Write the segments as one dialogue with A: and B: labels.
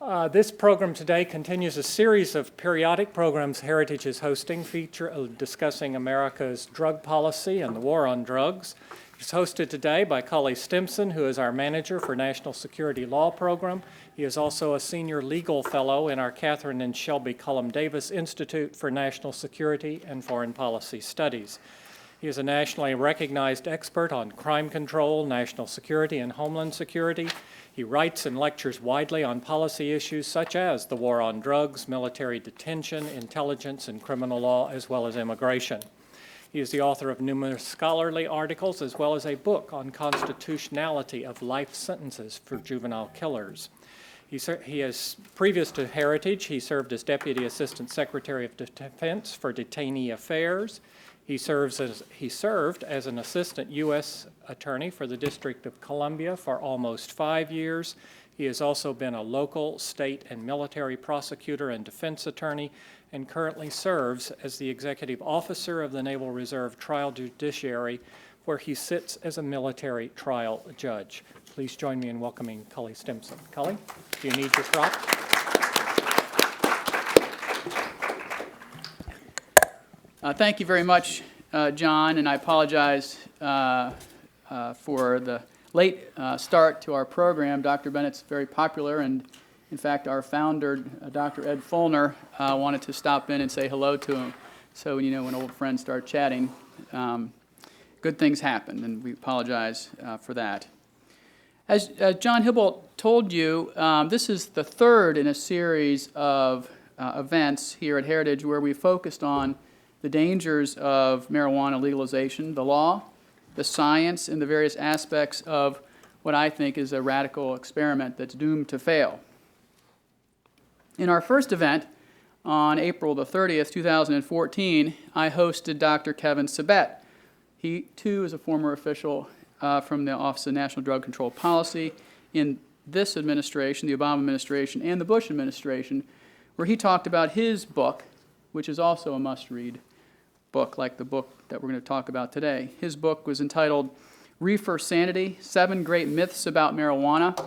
A: This program today continues a series of periodic programs Heritage is hosting discussing America's drug policy and the war on drugs. It's hosted today by Cully Stimson, who is our manager for National Security Law Program. He is also a senior legal fellow in our Catherine and Shelby Cullum Davis Institute for National Security and Foreign Policy Studies. He is a nationally recognized expert on crime control, national security, and homeland security. He writes and lectures widely on policy issues such as the war on drugs, military detention, intelligence, and criminal law, as well as immigration. He is the author of numerous scholarly articles, as well as a book on constitutionality of life sentences for juvenile killers. Previous to Heritage, he served as Deputy Assistant Secretary of Defense for Detainee Affairs. He served as an Assistant U.S. Attorney for the District of Columbia for almost 5 years. He has also been a local, state, and military prosecutor and defense attorney, and currently serves as the Executive Officer of the Naval Reserve Trial Judiciary, where he sits as a military trial judge. Please join me in welcoming Cully Stimson. Cully, do you need your prop?
B: Thank you very much, John, and I apologize for the late start to our program. Dr. Bennett's very popular, and in fact, our founder, Dr. Ed Fulner, wanted to stop in and say hello to him. So, you know, when old friends start chatting, good things happen, and we apologize for that. As John Hibbolt told you, this is the third in a series of events here at Heritage where we focused on the dangers of marijuana legalization, the law, the science, and the various aspects of what I think is a radical experiment that's doomed to fail. In our first event, on April the 30th, 2014, I hosted Dr. Kevin Sabet. He, too, is a former official from the Office of National Drug Control Policy in this administration, the Obama administration, and the Bush administration, where he talked about his book, which is also a must-read book, like the book that we're going to talk about today. His book was entitled Reefer Sanity, 7 Great Myths About Marijuana.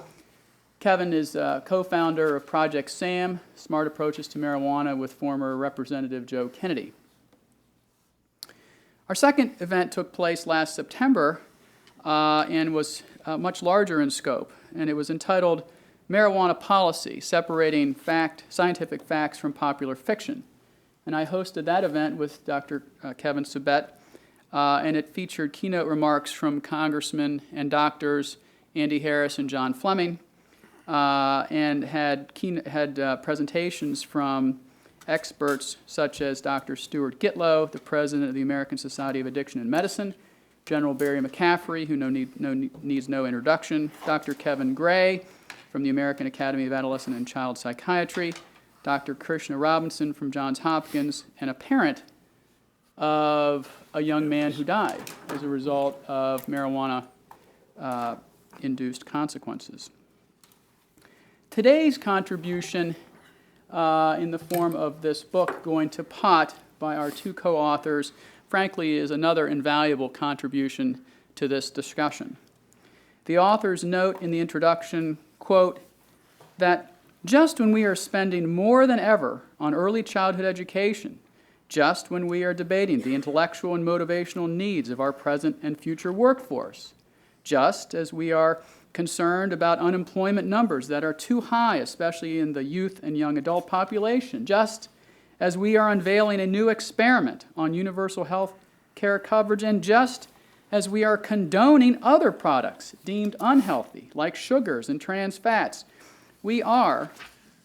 B: Kevin is co-founder of Project SAM, Smart Approaches to Marijuana, with former Representative Joe Kennedy. Our second event took place last September and was much larger in scope, and it was entitled Marijuana Policy, Separating Scientific Facts from Popular Fiction. And I hosted that event with Dr. Kevin Sabet, and it featured keynote remarks from congressmen and doctors Andy Harris and John Fleming, and had presentations from experts such as Dr. Stuart Gitlow, the president of the American Society of Addiction and Medicine, General Barry McCaffrey, who needs no introduction, Dr. Kevin Gray from the American Academy of Adolescent and Child Psychiatry, Dr. Krishna Robinson from Johns Hopkins, and a parent of a young man who died as a result of marijuana-induced consequences. Today's contribution in the form of this book, Going to Pot, by our two co-authors, frankly, is another invaluable contribution to this discussion. The authors note in the introduction, quote, that just when we are spending more than ever on early childhood education, just when we are debating the intellectual and motivational needs of our present and future workforce, just as we are concerned about unemployment numbers that are too high, especially in the youth and young adult population, just as we are unveiling a new experiment on universal health care coverage, and just as we are condoning other products deemed unhealthy, like sugars and trans fats, we are,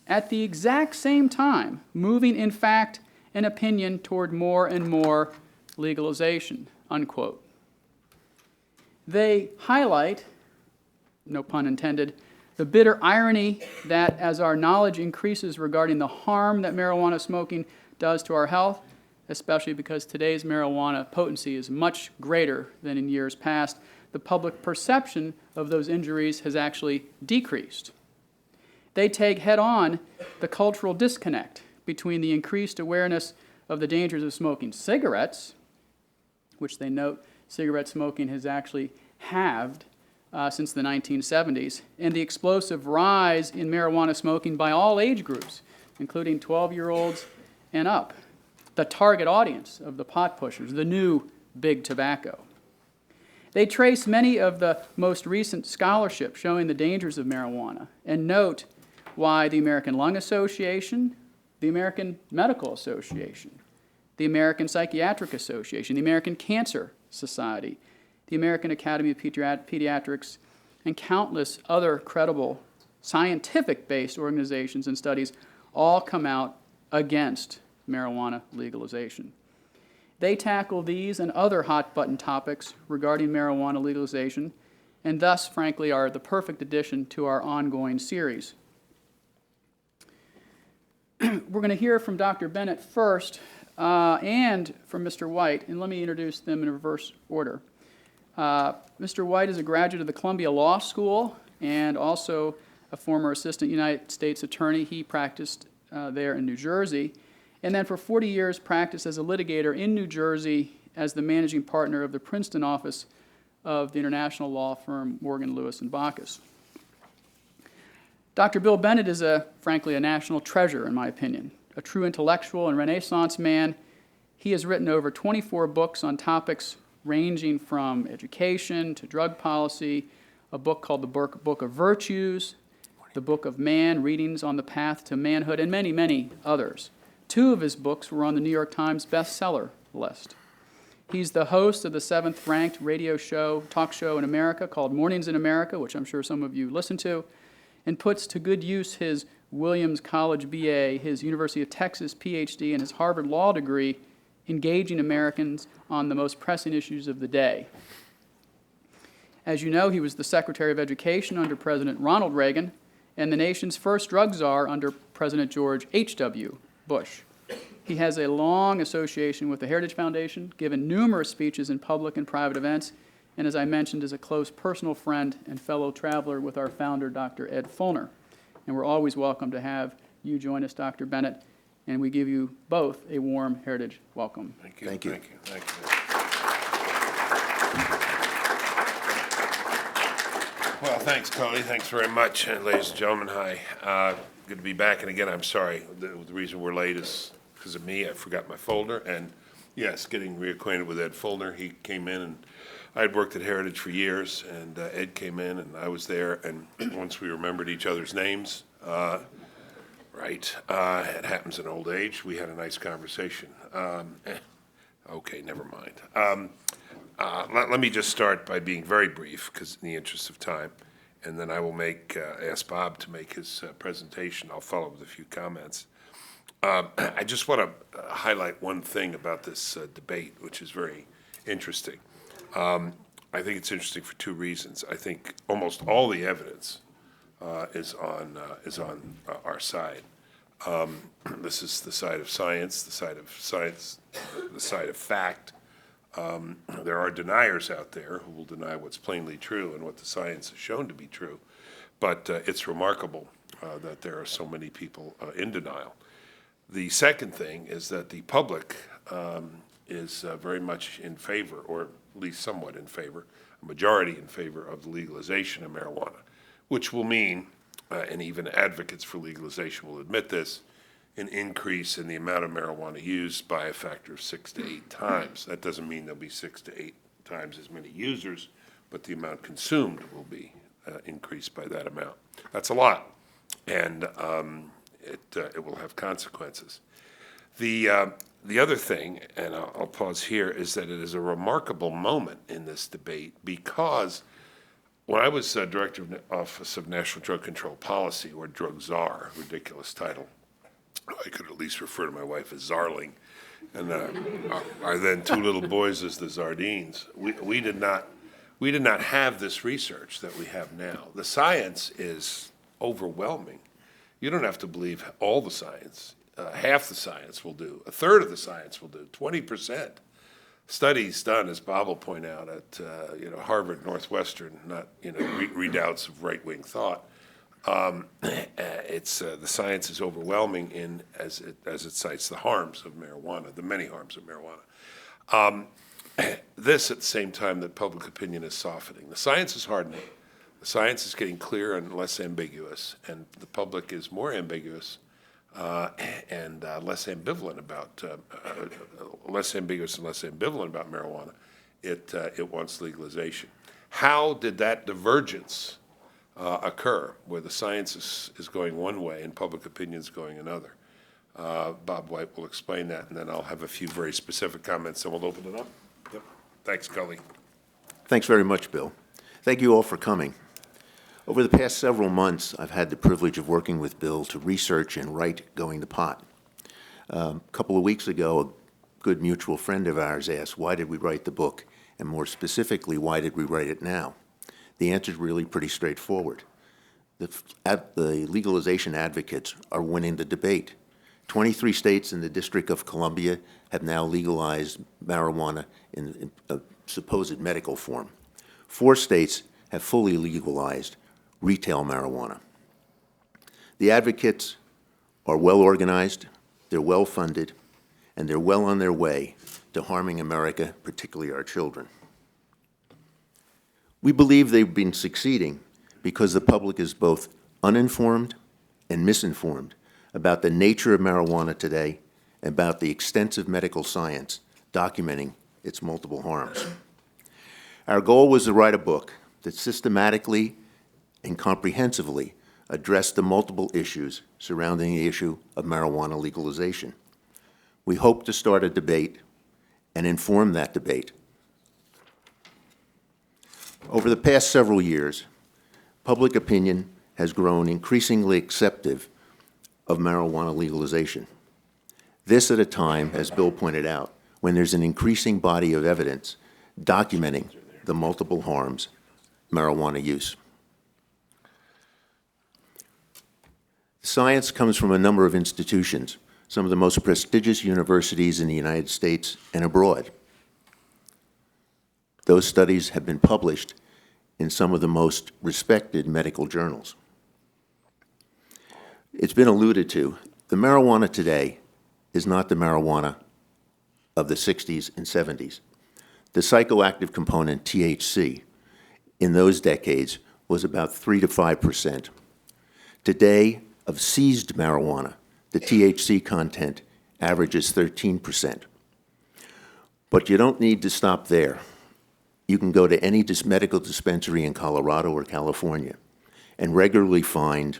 B: at the exact same time, moving in fact and opinion toward more and more legalization, unquote. They highlight, no pun intended, the bitter irony that as our knowledge increases regarding the harm that marijuana smoking does to our health, especially because today's marijuana potency is much greater than in years past, the public perception of those injuries has actually decreased. They take head-on the cultural disconnect between the increased awareness of the dangers of smoking cigarettes, which they note cigarette smoking has actually halved since the 1970s, and the explosive rise in marijuana smoking by all age groups, including 12-year-olds and up, the target audience of the pot pushers, the new big tobacco. They trace many of the most recent scholarship showing the dangers of marijuana and note why the American Lung Association, the American Medical Association, the American Psychiatric Association, the American Cancer Society, the American Academy of Pediatrics, and countless other credible scientific-based organizations and studies all come out against marijuana legalization. They tackle these and other hot-button topics regarding marijuana legalization, and thus, frankly, are the perfect addition to our ongoing series. We're going to hear from Dr. Bennett first and from Mr. White, and let me introduce them in reverse order. Mr. White is a graduate of the Columbia Law School and also a former assistant United States attorney. He practiced there in New Jersey, and then for 40 years practiced as a litigator in New Jersey as the managing partner of the Princeton office of the international law firm Morgan, Lewis & Bacchus. Dr. Bill Bennett is, frankly, a national treasure, in my opinion, a true intellectual and Renaissance man. He has written over 24 books on topics ranging from education to drug policy, a book called the Book of Virtues, the Book of Man, Readings on the Path to Manhood, and many, many others. 2 of his books were on the New York Times bestseller list. He's the host of the 7th-ranked radio show, talk show in America called Mornings in America, which I'm sure some of you listen to, and puts to good use his Williams College BA, his University of Texas PhD, and his Harvard Law degree, engaging Americans on the most pressing issues of the day. As you know, he was the Secretary of Education under President Ronald Reagan and the nation's first drug czar under President George H.W. Bush. He has a long association with the Heritage Foundation, given numerous speeches in public and private events, and as I mentioned, is a close personal friend and fellow traveler with our founder, Dr. Ed Fulner. And we're always welcome to have you join us, Dr. Bennett, and we give you both a warm Heritage welcome.
C: Thank you.
D: Thank you.
C: Thank you. Thank you. Well, thanks, Cody. Thanks very much. And ladies and gentlemen, hi. Good to be back. And again, I'm sorry. The reason we're late is because of me. I forgot my folder. And yes, getting reacquainted with Ed Fulner. He came in, and I had worked at Heritage for years, and Ed came in, and I was there. And once we remembered each other's names, right, it happens in old age. We had a nice conversation. Okay, never mind. Let me just start by being very brief, because in the interest of time, and then I will ask Bob to make his presentation. I'll follow with a few comments. I just want to highlight one thing about this debate, which is very interesting. I think it's interesting for 2 reasons. I think almost all the evidence is on our side. This is the side of science, the side of fact. There are deniers out there who will deny what's plainly true and what the science has shown to be true, but it's remarkable that there are so many people in denial. The second thing is that the public is very much in favor, or at least somewhat in favor, a majority in favor of the legalization of marijuana, which will mean, and even advocates for legalization will admit this, an increase in the amount of marijuana used by a factor of 6 to 8 times. That doesn't mean there'll be 6 to 8 times as many users, but the amount consumed will be increased by that amount. That's a lot, and it will have consequences. The other thing, and I'll pause here, is that it is a remarkable moment in this debate because when I was director of the Office of National Drug Control Policy, or drug czar, ridiculous title, I could at least refer to my wife as Zarling, and our then 2 little boys as the Zardines. We did not have this research that we have now. The science is overwhelming. You don't have to believe all the science. Half the science will do. A third of the science will do. 20%. Studies done, as Bob will point out, at Harvard, Northwestern, not redoubts of right-wing thought. The science is overwhelming as it cites the harms of marijuana, the many harms of marijuana. This at the same time that public opinion is softening. The science is hardening. The science is getting clearer and less ambiguous, and the public is more ambiguous and less ambivalent about, less ambiguous and less ambivalent about marijuana. It wants legalization. How did that divergence occur, where the science is going one way and public opinion is going another? Bob White will explain that, and then I'll have a few very specific comments, and we'll open it up. Yep. Thanks, Cully.
D: Thanks very much, Bill. Thank you all for coming. Over the past several months, I've had the privilege of working with Bill to research and write Going to Pot. A couple of weeks ago, a good mutual friend of ours asked, why did we write the book? And more specifically, why did we write it now? The answer is really pretty straightforward. The legalization advocates are winning the debate. 23 states in the District of Columbia have now legalized marijuana in a supposed medical form. 4 states have fully legalized retail marijuana. The advocates are well organized, they're well funded, and they're well on their way to harming America, particularly our children. We believe they've been succeeding because the public is both uninformed and misinformed about the nature of marijuana today, and about the extensive medical science documenting its multiple harms. Our goal was to write a book that systematically and comprehensively addressed the multiple issues surrounding the issue of marijuana legalization. We hope to start a debate and inform that debate. Over the past several years, public opinion has grown increasingly acceptive of marijuana legalization. This at a time, as Bill pointed out, when there's an increasing body of evidence documenting the multiple harms marijuana use. Science comes from a number of institutions, some of the most prestigious universities in the United States and abroad. Those studies have been published in some of the most respected medical journals. It's been alluded to, the marijuana today is not the marijuana of the 60s and 70s. The psychoactive component, THC, in those decades was about 3 to 5%. Today, of seized marijuana, the THC content averages 13%. But you don't need to stop there. You can go to any medical dispensary in Colorado or California and regularly find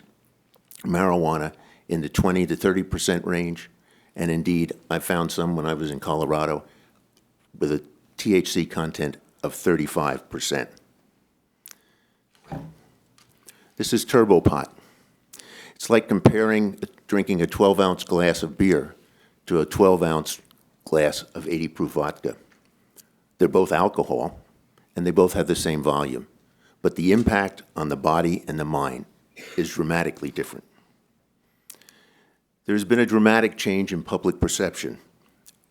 D: marijuana in the 20 to 30% range, and indeed, I found some when I was in Colorado with a THC content of 35%. This is turbo pot. It's like comparing drinking a 12-ounce glass of beer to a 12-ounce glass of 80-proof vodka. They're both alcohol, and they both have the same volume, but the impact on the body and the mind is dramatically different. There's been a dramatic change in public perception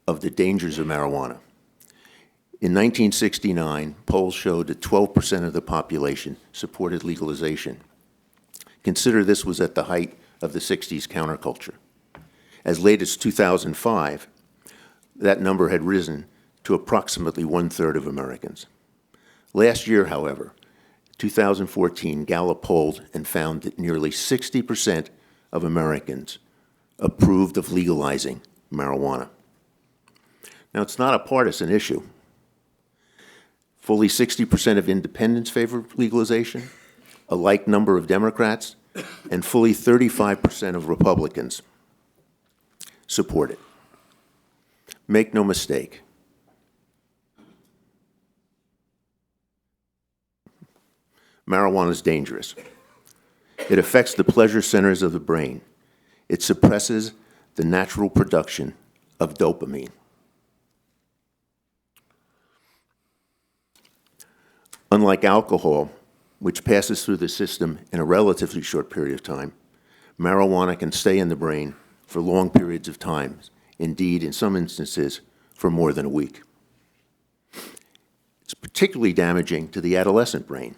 D: of the dangers of marijuana. In 1969, polls showed that 12% of the population supported legalization. Consider this was at the height of the 60s counterculture. As late as 2005, that number had risen to approximately 1/3 of Americans. Last year, however, 2014, Gallup polled and found that nearly 60% of Americans approved of legalizing marijuana. Now, it's not a partisan issue. Fully 60% of independents favor legalization, a like number of Democrats, and fully 35% of Republicans support it. Make no mistake. Marijuana is dangerous. It affects the pleasure centers of the brain. It suppresses the natural production of dopamine. Unlike alcohol, which passes through the system in a relatively short period of time, marijuana can stay in the brain for long periods of time, indeed, in some instances, for more than a week. It's particularly damaging to the adolescent brain.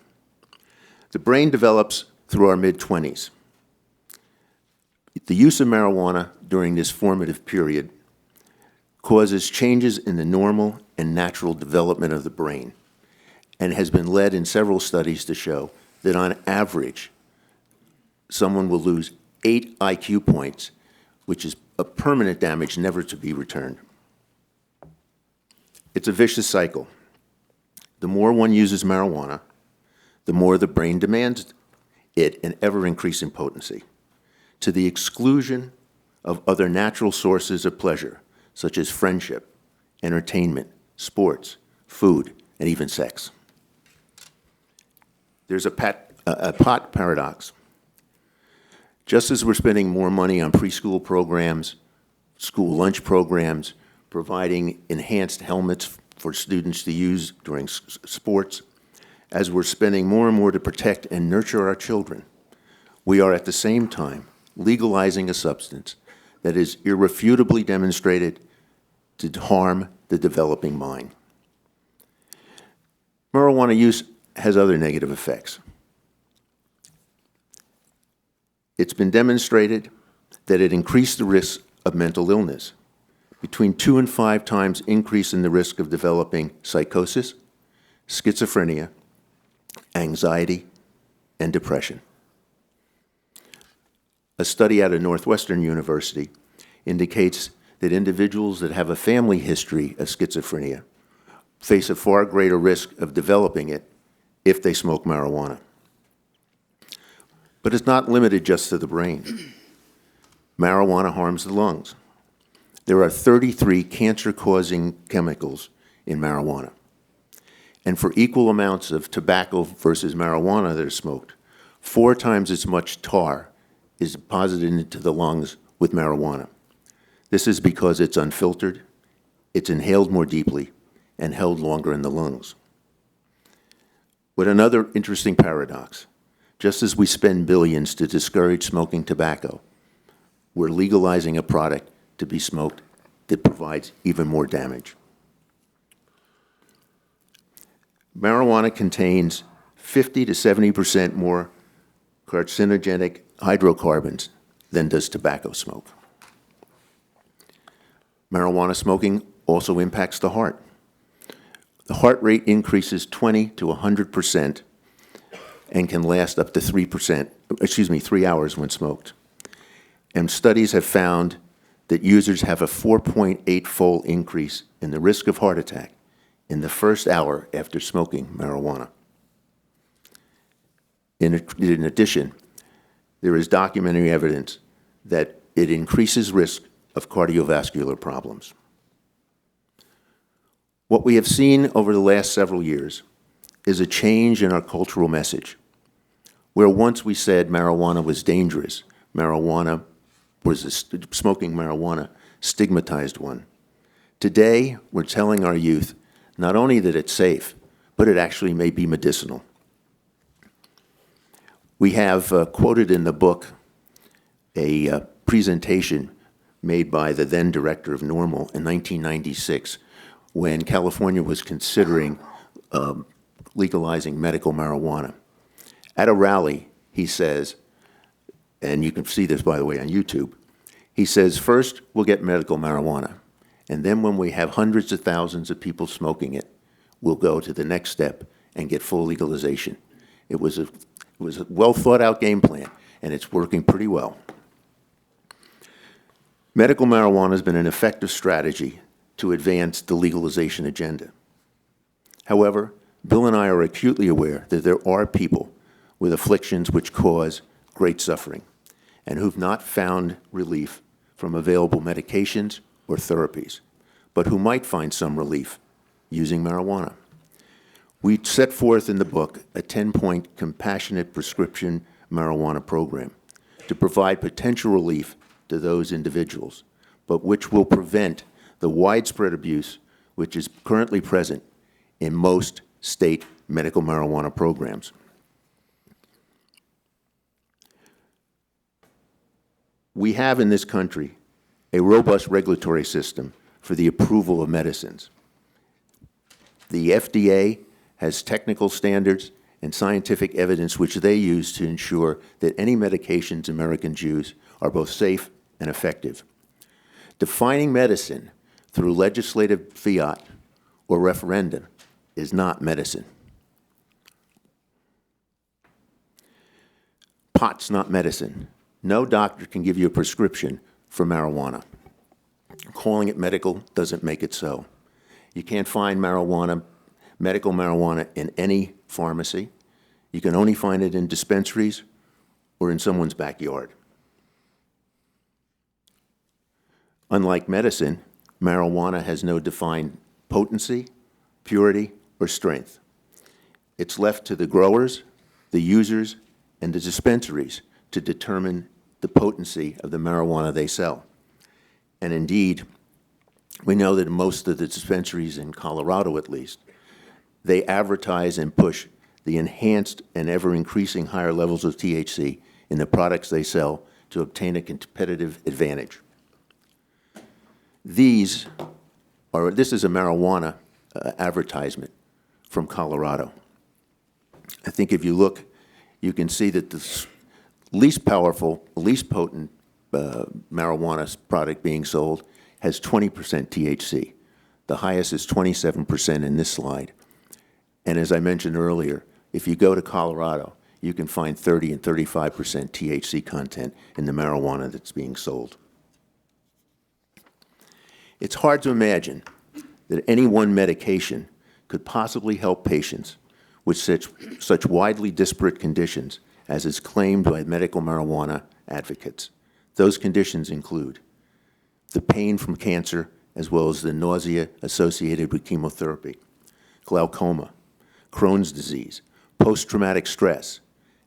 D: The brain develops through our mid-20s. The use of marijuana during this formative period causes changes in the normal and natural development of the brain, and has been led in several studies to show that on average, someone will lose 8 IQ points, which is a permanent damage never to be returned. It's a vicious cycle. The more one uses marijuana, the more the brain demands it in ever-increasing potency, to the exclusion of other natural sources of pleasure, such as friendship, entertainment, sports, food, and even sex. There's a pot paradox. Just as we're spending more money on preschool programs, school lunch programs, providing enhanced helmets for students to use during sports, as we're spending more and more to protect and nurture our children, we are at the same time legalizing a substance that is irrefutably demonstrated to harm the developing mind. Marijuana use has other negative effects. It's been demonstrated that it increased the risk of mental illness, between 2 and 5 times increase in the risk of developing psychosis, schizophrenia, anxiety, and depression. A study out of Northwestern University indicates that individuals that have a family history of schizophrenia face a far greater risk of developing it if they smoke marijuana. But it's not limited just to the brain. Marijuana harms the lungs. There are 33 cancer-causing chemicals in marijuana. And for equal amounts of tobacco versus marijuana that are smoked, 4 times as much tar is deposited into the lungs with marijuana. This is because it's unfiltered, it's inhaled more deeply, and held longer in the lungs. But another interesting paradox, just as we spend billions to discourage smoking tobacco, we're legalizing a product to be smoked that provides even more damage. Marijuana contains 50 to 70% more carcinogenic hydrocarbons than does tobacco smoke. Marijuana smoking also impacts the heart. The heart rate increases 20 to 100% and can last up to 3 hours when smoked. And studies have found that users have a 4.8-fold increase in the risk of heart attack in the first hour after smoking marijuana. In addition, there is documentary evidence that it increases risk of cardiovascular problems. What we have seen over the last several years is a change in our cultural message. Where once we said marijuana was dangerous, smoking marijuana stigmatized one. Today, we're telling our youth not only that it's safe, but it actually may be medicinal. We have quoted in the book a presentation made by the then director of NORML in 1996 when California was considering legalizing medical marijuana. At a rally, he says, and you can see this, by the way, on YouTube, he says, first, we'll get medical marijuana, and then when we have hundreds of thousands of people smoking it, we'll go to the next step and get full legalization. It was a well-thought-out game plan, and it's working pretty well. Medical marijuana has been an effective strategy to advance the legalization agenda. However, Bill and I are acutely aware that there are people with afflictions which cause great suffering and who've not found relief from available medications or therapies, but who might find some relief using marijuana. We set forth in the book a 10-point compassionate prescription marijuana program to provide potential relief to those individuals, but which will prevent the widespread abuse which is currently present in most state medical marijuana programs. We have in this country a robust regulatory system for the approval of medicines. The FDA has technical standards and scientific evidence which they use to ensure that any medications Americans use are both safe and effective. Defining medicine through legislative fiat or referendum is not medicine. Pot's not medicine. No doctor can give you a prescription for marijuana. Calling it medical doesn't make it so. You can't find marijuana, medical marijuana, in any pharmacy. You can only find it in dispensaries or in someone's backyard. Unlike medicine, marijuana has no defined potency, purity, or strength. It's left to the growers, the users, and the dispensaries to determine the potency of the marijuana they sell. And indeed, we know that most of the dispensaries in Colorado, at least, they advertise and push the enhanced and ever-increasing higher levels of THC in the products they sell to obtain a competitive advantage. This is a marijuana advertisement from Colorado. I think if you look, you can see that the least powerful, least potent marijuana product being sold has 20% THC. The highest is 27% in this slide. And as I mentioned earlier, if you go to Colorado, you can find 30 and 35% THC content in the marijuana that's being sold. It's hard to imagine that any one medication could possibly help patients with such widely disparate conditions as is claimed by medical marijuana advocates. Those conditions include the pain from cancer, as well as the nausea associated with chemotherapy, glaucoma, Crohn's disease, post-traumatic stress,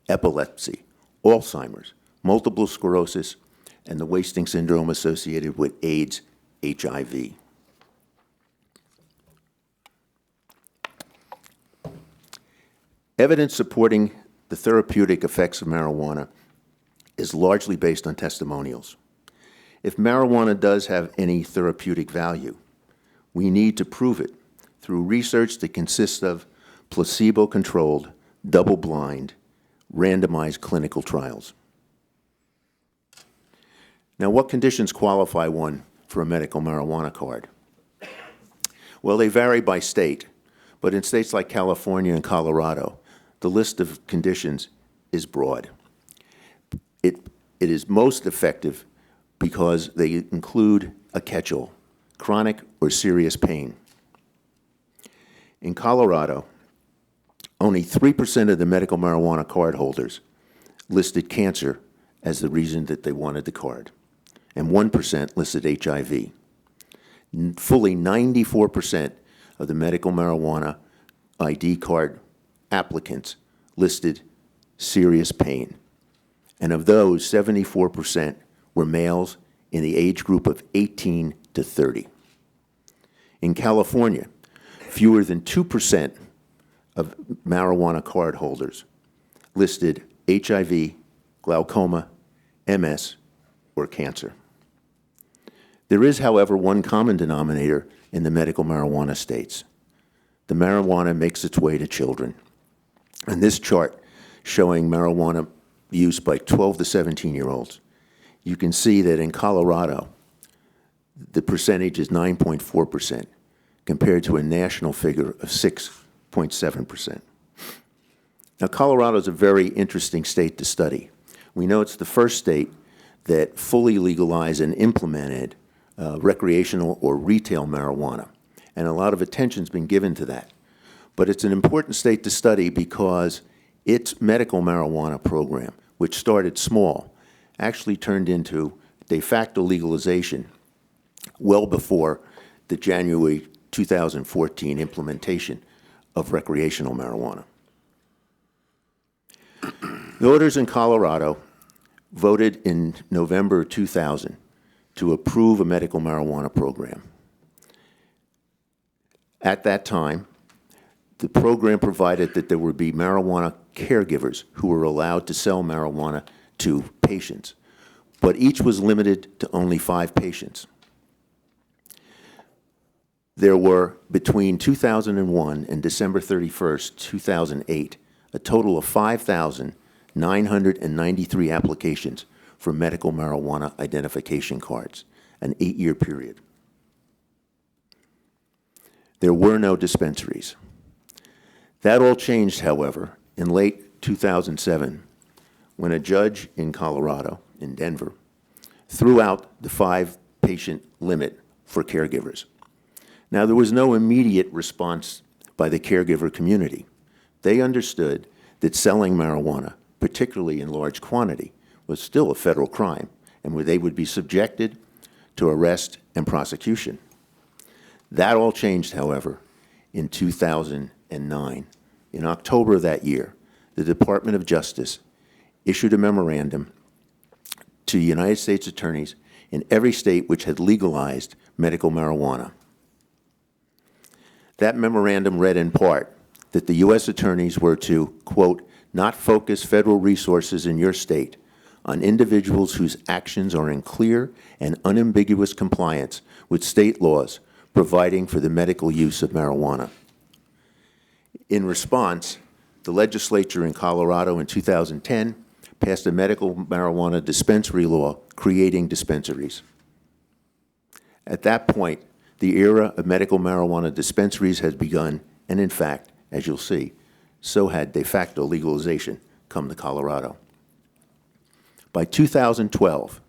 D: epilepsy, Alzheimer's, multiple sclerosis, and the wasting syndrome associated with AIDS, HIV. Evidence supporting the therapeutic effects of marijuana is largely based on testimonials. If marijuana does have any therapeutic value, we need to prove it through research that consists of placebo-controlled, double-blind, randomized clinical trials. Now, what conditions qualify one for a medical marijuana card? Well, they vary by state, but in states like California and Colorado, the list of conditions is broad. It is most effective because they include a catch-all, chronic or serious pain. In Colorado, only 3% of the medical marijuana card holders listed cancer as the reason that they wanted the card, and 1% listed HIV. Fully 94% of the medical marijuana ID card applicants listed serious pain. And of those, 74% were males in the age group of 18 to 30. In California, fewer than 2% of marijuana card holders listed HIV, glaucoma, MS, or cancer. There is, however, one common denominator in the medical marijuana states. The marijuana makes its way to children. And this chart showing marijuana use by 12 to 17-year-olds, you can see that in Colorado, the percentage is 9.4% compared to a national figure of 6.7%. Now, Colorado is a very interesting state to study. We know it's the first state that fully legalized and implemented recreational or retail marijuana, and a lot of attention's been given to that. But it's an important state to study because its medical marijuana program, which started small, actually turned into de facto legalization well before the January 2014 implementation of recreational marijuana. The voters in Colorado voted in November 2000 to approve a medical marijuana program. At that time, the program provided that there would be marijuana caregivers who were allowed to sell marijuana to patients, but each was limited to only 5 patients. There were, between 2001 and December 31st, 2008, a total of 5,993 applications for medical marijuana identification cards, an 8-year period. There were no dispensaries. That all changed, however, in late 2007, when a judge in Colorado, in Denver, threw out the 5-patient limit for caregivers. Now, there was no immediate response by the caregiver community. They understood that selling marijuana, particularly in large quantity, was still a federal crime, and where they would be subjected to arrest and prosecution. That all changed, however, in 2009. In October of that year, the Department of Justice issued a memorandum to United States attorneys in every state which had legalized medical marijuana. That memorandum read in part that the U.S. attorneys were to, quote, not focus federal resources in your state on individuals whose actions are in clear and unambiguous compliance with state laws providing for the medical use of marijuana. In response, the legislature in Colorado in 2010 passed a medical marijuana dispensary law creating dispensaries. At that point, the era of medical marijuana dispensaries has begun, and in fact, as you'll see, so had de facto legalization come to Colorado. By 2012,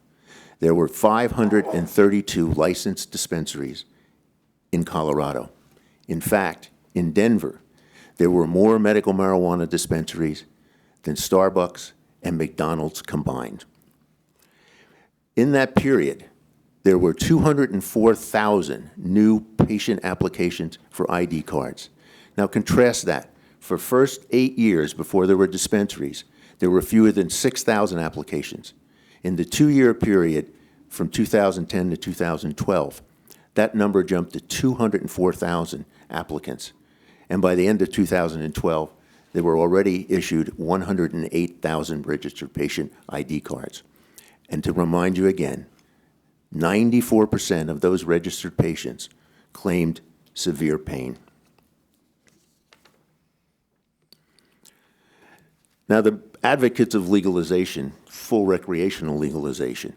D: there were 532 licensed dispensaries in Colorado. In fact, in Denver, there were more medical marijuana dispensaries than Starbucks and McDonald's combined. In that period, there were 204,000 new patient applications for ID cards. Now contrast that. For first 8 years before there were dispensaries, there were fewer than 6,000 applications. In the 2-year period from 2010 to 2012, that number jumped to 204,000 applicants. And by the end of 2012, there were already issued 108,000 registered patient ID cards. And to remind you again, 94% of those registered patients claimed severe pain. Now, the advocates of legalization, full recreational legalization,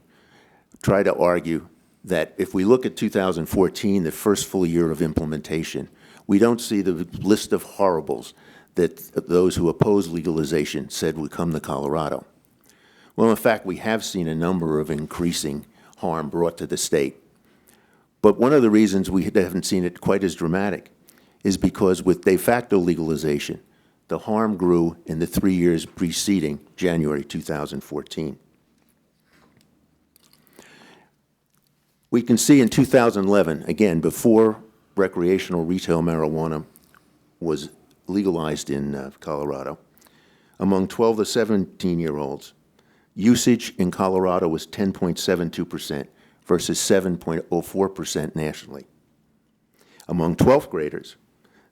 D: try to argue that if we look at 2014, the first full year of implementation, we don't see the list of horribles that those who oppose legalization said would come to Colorado. Well, in fact, we have seen a number of increasing harm brought to the state. But one of the reasons we haven't seen it quite as dramatic is because with de facto legalization, the harm grew in the 3 years preceding January 2014. We can see in 2011, again, before recreational retail marijuana was legalized in Colorado, among 12 to 17-year-olds, usage in Colorado was 10.72% versus 7.04% nationally. Among 12th graders,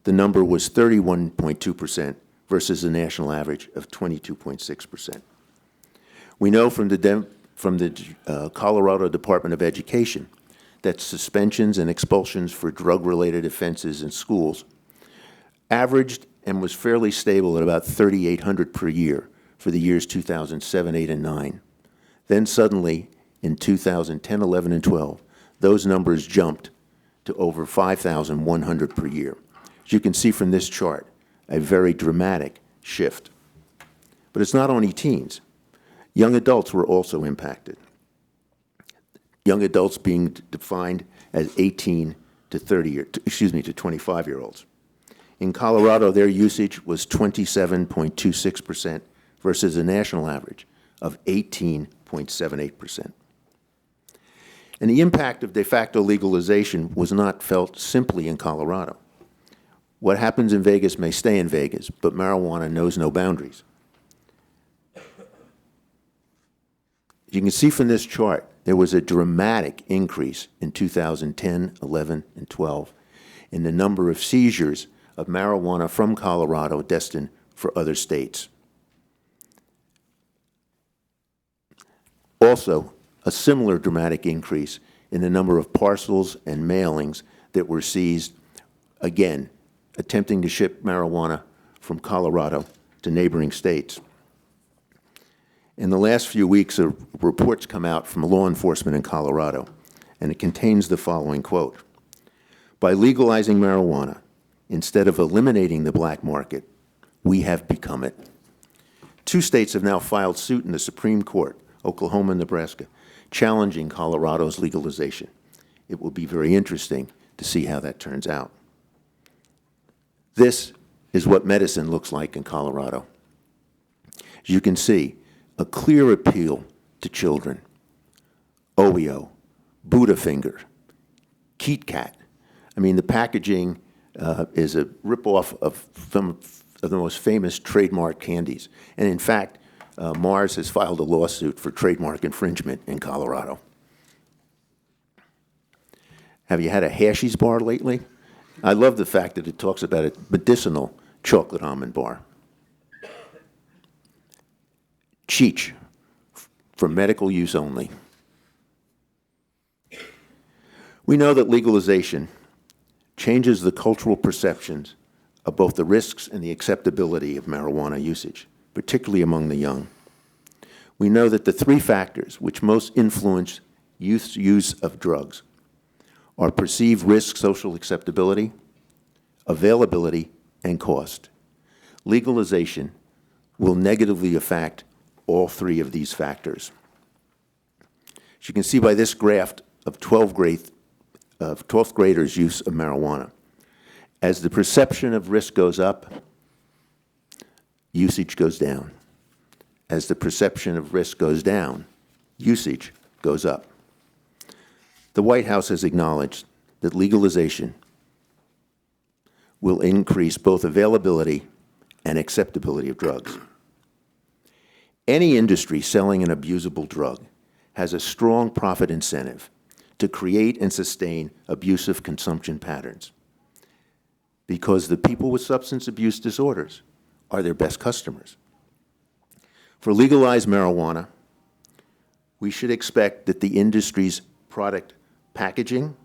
D: the number was 31.2% versus the national average of 22.6%. We know from the Colorado Department of Education that suspensions and expulsions for drug-related offenses in schools averaged and was fairly stable at about 3,800 per year for the years 2007, 8, and 9. Then suddenly, in 2010, 11, and 12, those numbers jumped to over 5,100 per year. As you can see from this chart, a very dramatic shift. But it's not only teens. Young adults were also impacted. Young adults being defined as 18 to 25-year-olds. In Colorado, their usage was 27.26% versus a national average of 18.78%. And the impact of de facto legalization was not felt simply in Colorado. What happens in Vegas may stay in Vegas, but marijuana knows no boundaries. You can see from this chart, there was a dramatic increase in 2010, 11, and 12 in the number of seizures of marijuana from Colorado destined for other states. Also, a similar dramatic increase in the number of parcels and mailings that were seized, again, attempting to ship marijuana from Colorado to neighboring states. In the last few weeks, reports come out from law enforcement in Colorado, and it contains the following quote: "By legalizing marijuana, instead of eliminating the black market, we have become it." 2 states have now filed suit in the Supreme Court, Oklahoma and Nebraska, challenging Colorado's legalization. It will be very interesting to see how that turns out. This is what medicine looks like in Colorado. As you can see, a clear appeal to children. Oreo, Buddha Finger, Kit Kat. I mean, the packaging is a ripoff of some of the most famous trademark candies. And in fact, Mars has filed a lawsuit for trademark infringement in Colorado. Have you had a Hashies bar lately? I love the fact that it talks about a medicinal chocolate almond bar. Cheech, for medical use only. We know that legalization changes the cultural perceptions of both the risks and the acceptability of marijuana usage, particularly among the young. We know that the 3 factors which most influence youth's use of drugs are perceived risk, social acceptability, availability, and cost. Legalization will negatively affect all 3 of these factors. As you can see by this graph of 12th graders' use of marijuana, as the perception of risk goes up, usage goes down. As the perception of risk goes down, usage goes up. The White House has acknowledged that legalization will increase both availability and acceptability of drugs. Any industry selling an abusable drug has a strong profit incentive to create and sustain abusive consumption patterns, because the people with substance abuse disorders are their best customers. For legalized marijuana, we should expect that the industry's product packaging,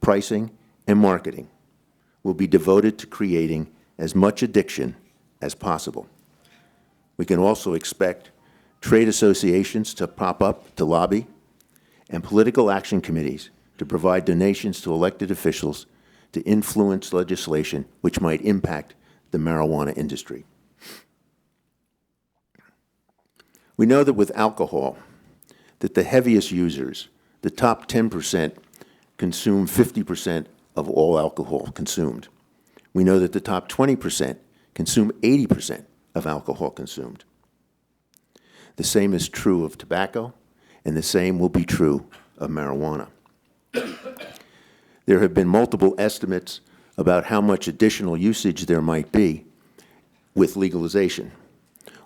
D: pricing, and marketing will be devoted to creating as much addiction as possible. We can also expect trade associations to pop up to lobby, and political action committees to provide donations to elected officials to influence legislation which might impact the marijuana industry. We know that with alcohol, that the heaviest users, the top 10%, consume 50% of all alcohol consumed. We know that the top 20% consume 80% of alcohol consumed. The same is true of tobacco, and the same will be true of marijuana. There have been multiple estimates about how much additional usage there might be with legalization.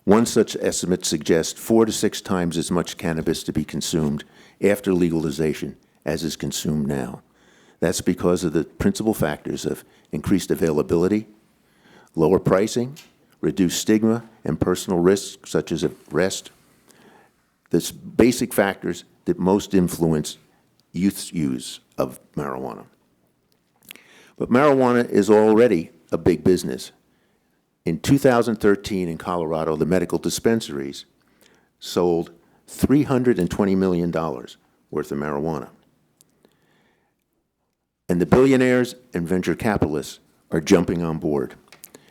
D: One such estimate suggests 4 to 6 times as much cannabis to be consumed after legalization as is consumed now. That's because of the principal factors of increased availability, lower pricing, reduced stigma, and personal risks such as arrest. The basic factors that most influence youth's use of marijuana. But marijuana is already a big business. In 2013 in Colorado, the medical dispensaries sold $320 million worth of marijuana. And the billionaires and venture capitalists are jumping on board.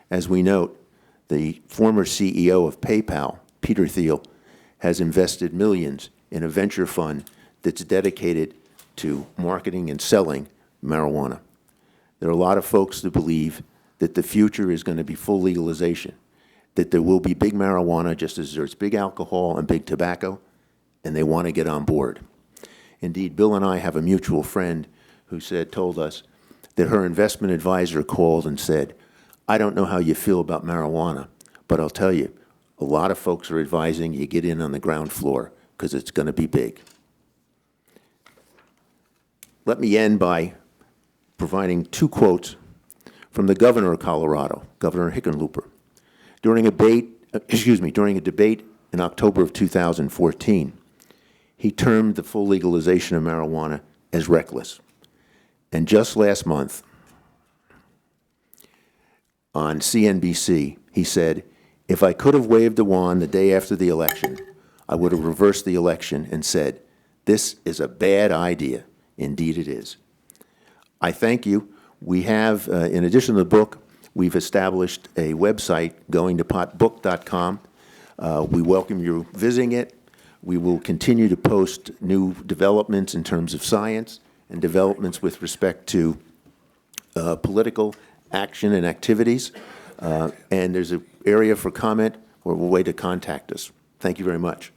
D: As we note, the former CEO of PayPal, Peter Thiel, has invested millions in a venture fund that's dedicated to marketing and selling marijuana. There are a lot of folks that believe that the future is going to be full legalization, that there will be big marijuana just as there's big alcohol and big tobacco, and they want to get on board. Indeed, Bill and I have a mutual friend who told us that her investment advisor called and said, "I don't know how you feel about marijuana, but I'll tell you, a lot of folks are advising you get in on the ground floor because it's going to be big." Let me end by providing 2 quotes from the governor of Colorado, Governor Hickenlooper. During a debate in October of 2014, he termed the full legalization of marijuana as reckless. And just last month, on CNBC, he said, "If I could have waved a wand the day after the election, I would have reversed the election and said, 'This is a bad idea.' Indeed it is." I thank you. We have, in addition to the book, we've established a website, goingtopotbook.com. We welcome you visiting it. We will continue to post new developments in terms of science and developments with respect to political action and activities. And there's an area for comment or a way to contact us. Thank you very much.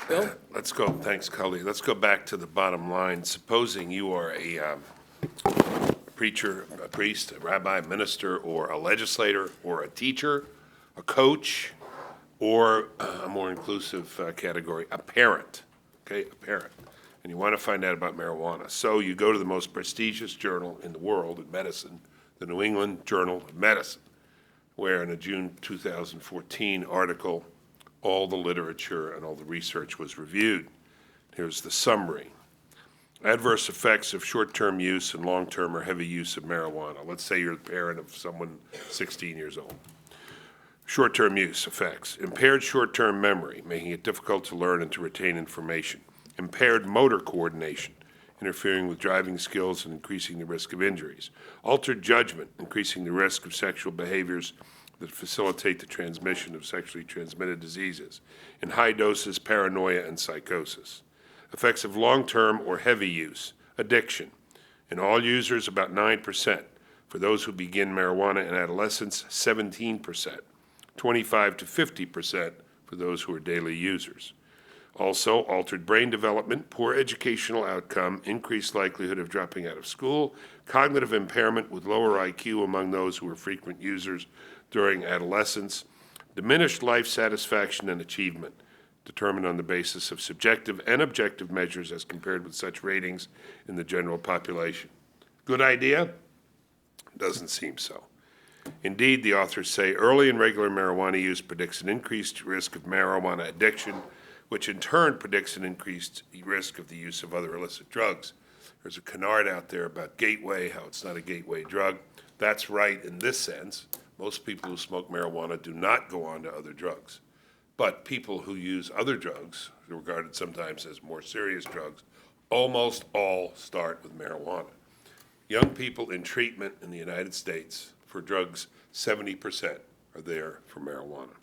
B: Bill?
C: Let's go, thanks, Cully. Let's go back to the bottom line. Supposing you are a preacher, a priest, a rabbi, a minister, or a legislator, or a teacher, a coach, or a more inclusive category, a parent, okay, a parent, and you want to find out about marijuana. So you go to the most prestigious journal in the world in medicine, the New England Journal of Medicine, where in a June 2014 article, all the literature and all the research was reviewed. Here's the summary. Adverse effects of short-term use and long-term or heavy use of marijuana. Let's say you're the parent of someone 16 years old. Short-term use effects. Impaired short-term memory, making it difficult to learn and to retain information. Impaired motor coordination, interfering with driving skills and increasing the risk of injuries. Altered judgment, increasing the risk of sexual behaviors that facilitate the transmission of sexually transmitted diseases. In high doses, paranoia and psychosis. Effects of long-term or heavy use. Addiction. In all users, about 9%. For those who begin marijuana in adolescence, 17%. 25 to 50% for those who are daily users. Also, altered brain development, poor educational outcome, increased likelihood of dropping out of school, cognitive impairment with lower IQ among those who are frequent users during adolescence, diminished life satisfaction and achievement, determined on the basis of subjective and objective measures as compared with such ratings in the general population. Good idea? Doesn't seem so. Indeed, the authors say early and regular marijuana use predicts an increased risk of marijuana addiction, which in turn predicts an increased risk of the use of other illicit drugs. There's a canard out there about gateway, how it's not a gateway drug. That's right in this sense. Most people who smoke marijuana do not go on to other drugs. But people who use other drugs, regarded sometimes as more serious drugs, almost all start with marijuana. Young people in treatment in the United States for drugs, 70% are there for marijuana.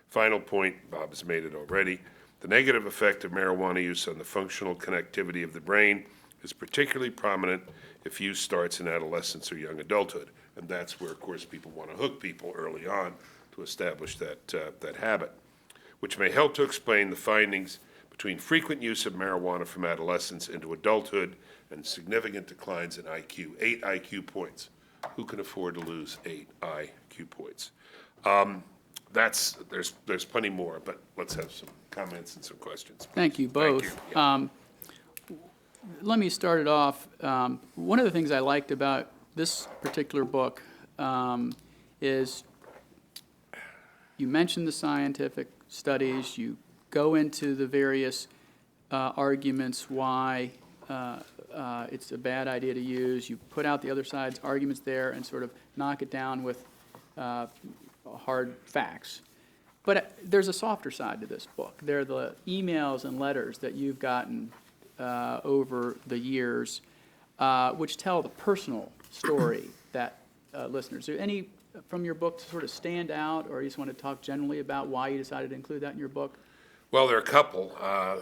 C: Final point, Bob has made it already. The negative effect of marijuana use on the functional connectivity of the brain is particularly prominent if use starts in adolescence or young adulthood. And that's where, of course, people want to hook people early on to establish that habit, which may help to explain the findings between frequent use of marijuana from adolescence into adulthood and significant declines in IQ, 8 IQ points. Who can afford to lose 8 IQ points? There's plenty more, but let's have some comments and some questions.
B: Thank you both.
C: Thank you.
B: Let me start it off. One of the things I liked about this particular book is you mention the scientific studies, you go into the various arguments why it's a bad idea to use, you put out the other side's arguments there and sort of knock it down with hard facts. But there's a softer side to this book. There are the emails and letters that you've gotten over the years, which tell the personal story that listeners. Is there any from your book to sort of stand out, or you just want to talk generally about why you decided to include that in your book?
C: Well, there are a couple,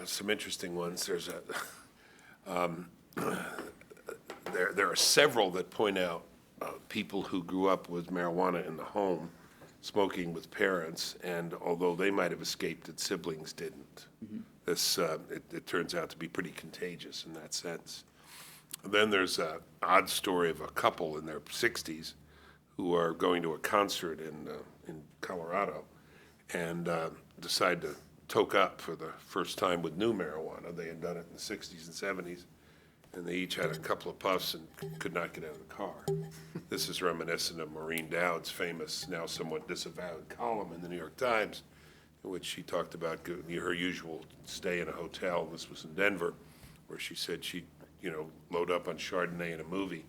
C: some interesting ones. There's there are several that point out people who grew up with marijuana in the home, smoking with parents, and although they might have escaped it, siblings didn't. Mm-hmm. It turns out to be pretty contagious in that sense. And then there's an odd story of a couple in their 60s who are going to a concert in Colorado and decide to toke up for the first time with new marijuana. They had done it in the 60s and 70s, and they each had a couple of puffs and could not get out of the car. This is reminiscent of Maureen Dowd's famous, now somewhat disavowed column in the New York Times, in which she talked about her usual stay in a hotel. This was in Denver, where she said she'd, load up on Chardonnay in a movie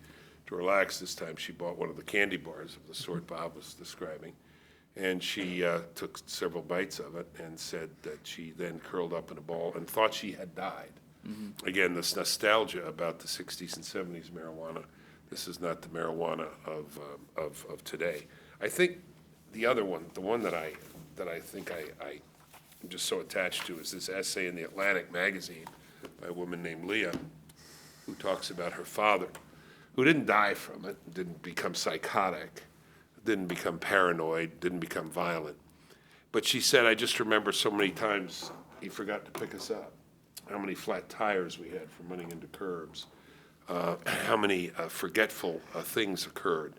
C: to relax. This time she bought one of the candy bars of the sort Bob was describing. And she took several bites of it and said that she then curled up in a ball and thought she had died. Mm-hmm. Again, this nostalgia about the 60s and 70s marijuana. This is not the marijuana of today. I think the other one, the one that I think I'm just so attached to, is this essay in the Atlantic magazine by a woman named Leah, who talks about her father, who didn't die from it, didn't become psychotic, didn't become paranoid, didn't become violent. But she said, I just remember so many times he forgot to pick us up, how many flat tires we had from running into curbs, how many forgetful things occurred,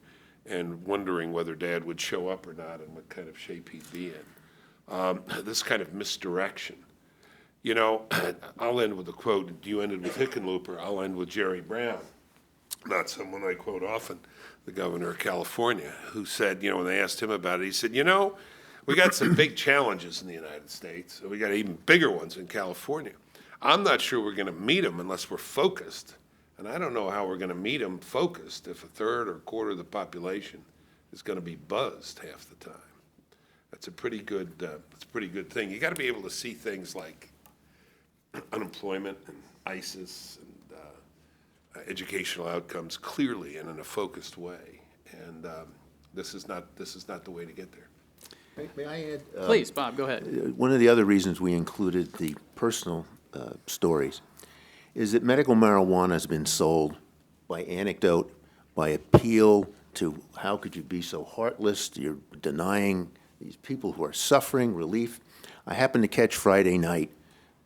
C: and wondering whether Dad would show up or not and what kind of shape he'd be in. This kind of misdirection. You know, I'll end with a quote. You ended with Hickenlooper. I'll end with Jerry Brown, not someone I quote often, the governor of California, who said, you know, when they asked him about it, he said, you know, we got some big challenges in the United States. We got even bigger ones in California. I'm not sure we're going to meet them unless we're focused. And I don't know how we're going to meet them focused if a third or a quarter of the population is going to be buzzed half the time. That's a pretty good thing. You got to be able to see things like unemployment and ISIS and educational outcomes clearly and in a focused way. And this is not the way to get there.
D: May I add?
B: Please, Bob, go ahead.
D: One of the other reasons we included the personal stories is that medical marijuana has been sold by anecdote, by appeal to how could you be so heartless, you're denying these people who are suffering relief. I happened to catch Friday night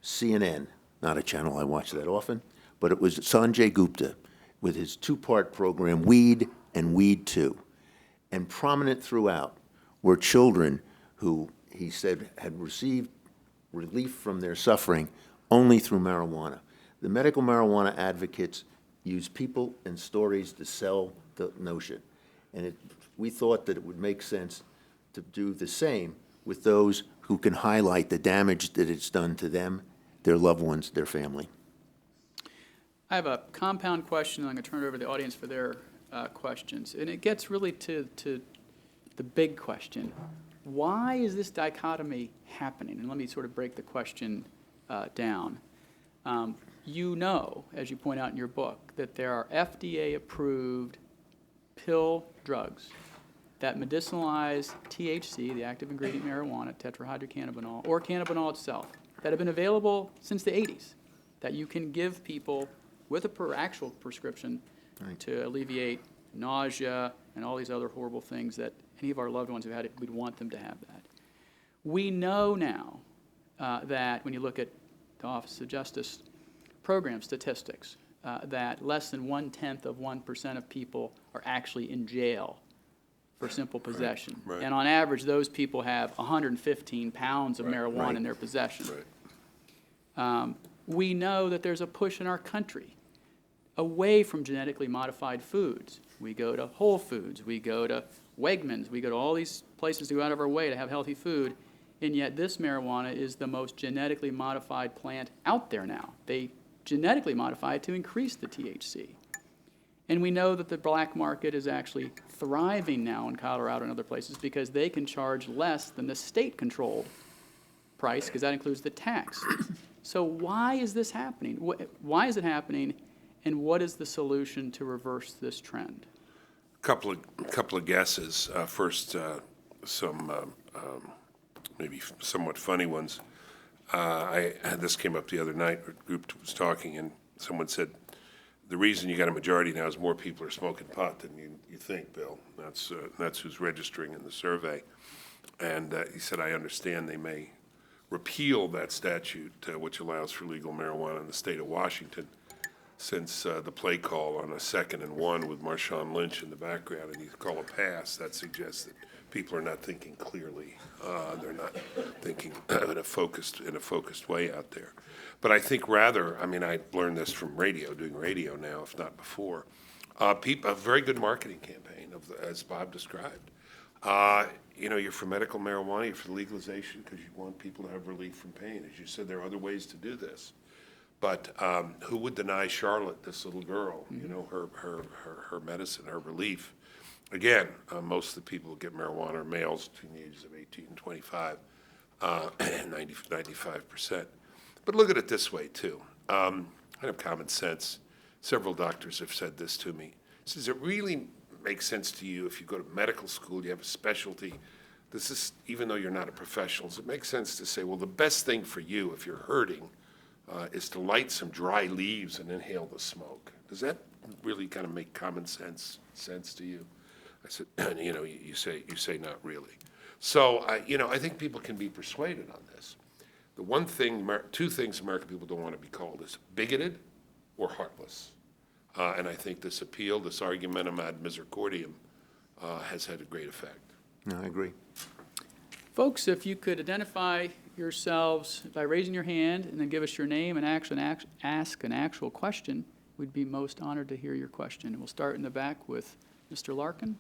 D: CNN, not a channel I watch that often, but it was Sanjay Gupta with his two-part program, Weed and Weed 2. And prominent throughout were children who, he said, had received relief from their suffering only through marijuana. The medical marijuana advocates use people and stories to sell the notion. And we thought that it would make sense to do the same with those who can highlight the damage that it's done to them, their loved ones, their family.
B: I have a compound question, and I'm going to turn it over to the audience for their questions. And it gets really to the big question. Why is this dichotomy happening? And let me sort of break the question down. You know, as you point out in your book, that there are FDA-approved pill drugs that medicinalize THC, the active ingredient marijuana, tetrahydrocannabinol, or cannabinol itself, that have been available since the 80s, that you can give people with a actual prescription to alleviate nausea and all these other horrible things that any of our loved ones who had it, we'd want them to have that. We know now that when you look at the Office of Justice program statistics, that less than 0.1% of people are actually in jail for simple possession.
C: Right.
B: And on average, those people have 115 pounds of marijuana in their possession.
C: Right.
B: We know that there's a push in our country away from genetically modified foods. We go to Whole Foods, we go to Wegmans, we go to all these places to go out of our way to have healthy food, and yet this marijuana is the most genetically modified plant out there now. They genetically modify it to increase the THC. And we know that the black market is actually thriving now in Colorado and other places because they can charge less than the state-controlled price, because that includes the tax. So why is this happening? Why is it happening, and what is the solution to reverse this trend?
C: Couple of guesses. First, some maybe somewhat funny ones. This came up the other night. A group was talking, and someone said, the reason you got a majority now is more people are smoking pot than you think, Bill. That's who's registering in the survey. And he said, I understand they may repeal that statute, which allows for legal marijuana in the state of Washington, since the play call on a 2nd and 1 with Marshawn Lynch in the background, and you call a pass, that suggests that people are not thinking clearly. They're not thinking in a focused way out there. But I think rather, I mean, I learned this from radio, doing radio now, if not before. A very good marketing campaign, as Bob described. You're for medical marijuana, you're for legalization because you want people to have relief from pain. As you said, there are other ways to do this. But who would deny Charlotte, this little girl, her medicine, her relief? Again, most of the people who get marijuana are males between the ages of 18 and 25, 95%. But look at it this way, too. I have common sense. Several doctors have said this to me. Does it really make sense to you if you go to medical school, you have a specialty? This is, even though you're not a professional, does it make sense to say, well, the best thing for you if you're hurting is to light some dry leaves and inhale the smoke? Does that really kind of make common sense to you? I said, you say not really. So, I think people can be persuaded on this. The one thing, two things American people don't want to be called is bigoted or heartless. And I think this appeal, this argumentum ad misericordiam, has had a great effect.
D: No, I agree.
B: Folks, if you could identify yourselves by raising your hand and then give us your name and ask an actual question, we'd be most honored to hear your question. And we'll start in the back with Mr. Larkin.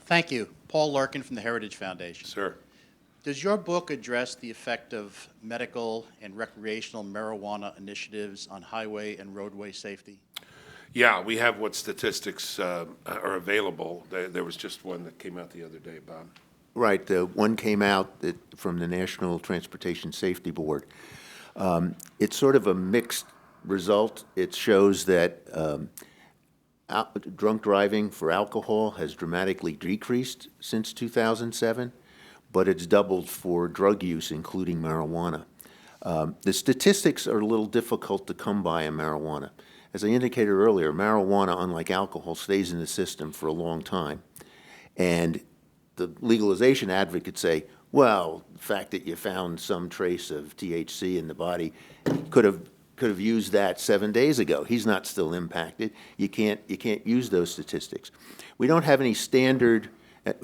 E: Thank you. Paul Larkin from the Heritage Foundation.
C: Sir.
E: Does your book address the effect of medical and recreational marijuana initiatives on highway and roadway safety?
C: Yeah, we have what statistics are available. There was just one that came out the other day, Bob.
D: Right, one came out from the National Transportation Safety Board. It's sort of a mixed result. It shows that drunk driving for alcohol has dramatically decreased since 2007, but it's doubled for drug use, including marijuana. The statistics are a little difficult to come by in marijuana. As I indicated earlier, marijuana, unlike alcohol, stays in the system for a long time. And the legalization advocates say, well, the fact that you found some trace of THC in the body could have used that 7 days ago. He's not still impacted. You can't use those statistics. We don't have any standard.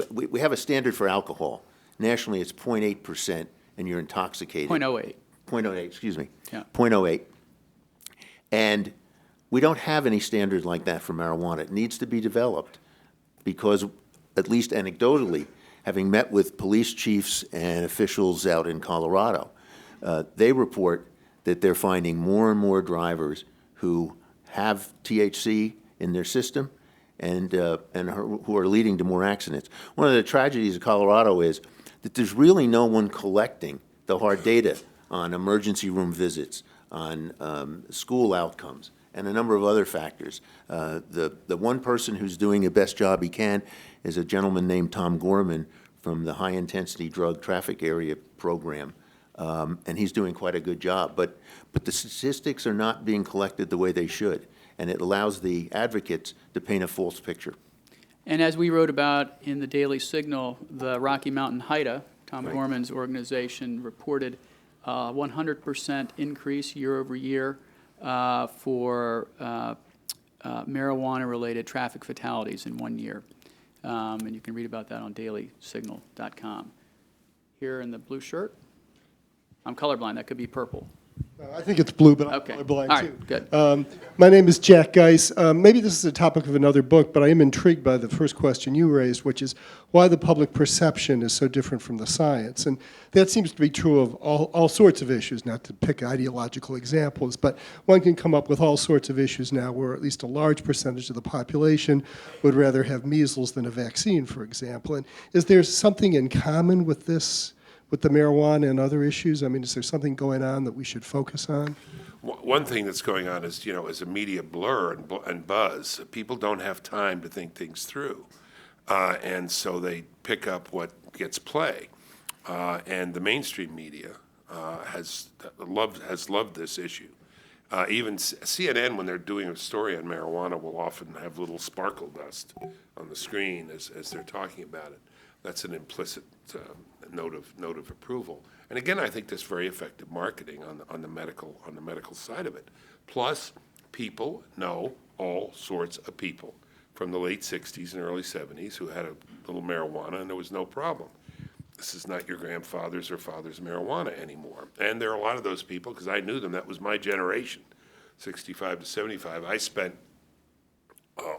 D: We have a standard for alcohol. Nationally, it's 0.8%, and you're intoxicated.
B: 0.08.
D: 0.08, excuse me.
B: Yeah.
D: 0.08. And we don't have any standard like that for marijuana. It needs to be developed because, at least anecdotally, having met with police chiefs and officials out in Colorado, they report that they're finding more and more drivers who have THC in their system and who are leading to more accidents. One of the tragedies of Colorado is that there's really no one collecting the hard data on emergency room visits, on school outcomes, and a number of other factors. The one person who's doing the best job he can is a gentleman named Tom Gorman from the High Intensity Drug Traffic Area Program, and he's doing quite a good job. But the statistics are not being collected the way they should, and it allows the advocates to paint a false picture.
B: And as we wrote about in the Daily Signal, the Rocky Mountain HIDA, Tom
D: Right.
B: Gorman's organization, reported 100% increase year over year for marijuana-related traffic fatalities in 1 year. And you can read about that on dailysignal.com. Here in the blue shirt. I'm colorblind. That could be purple.
F: I think it's blue, but I'm
B: Okay.
F: colorblind
B: All
F: too.
B: right, good.
F: My name is Jack Geis. Maybe this is a topic of another book, but I am intrigued by the first question you raised, which is why the public perception is so different from the science. And that seems to be true of all sorts of issues, not to pick ideological examples, but one can come up with all sorts of issues now where at least a large percentage of the population would rather have measles than a vaccine, for example. And is there something in common with this, with the marijuana and other issues? I mean, is there something going on that we should focus on?
C: One thing that's going on is, is a media blur and buzz. People don't have time to think things through. And so they pick up what gets play. And the mainstream media has loved this issue. Even CNN, when they're doing a story on marijuana, will often have little sparkle dust on the screen as they're talking about it. That's an implicit note of approval. And again, I think that's very effective marketing on the medical side of it. Plus, people know all sorts of people from the late 60s and early 70s who had a little marijuana and there was no problem. This is not your grandfather's or father's marijuana anymore. And there are a lot of those people, because I knew them, that was my generation, 65 to 75. I spent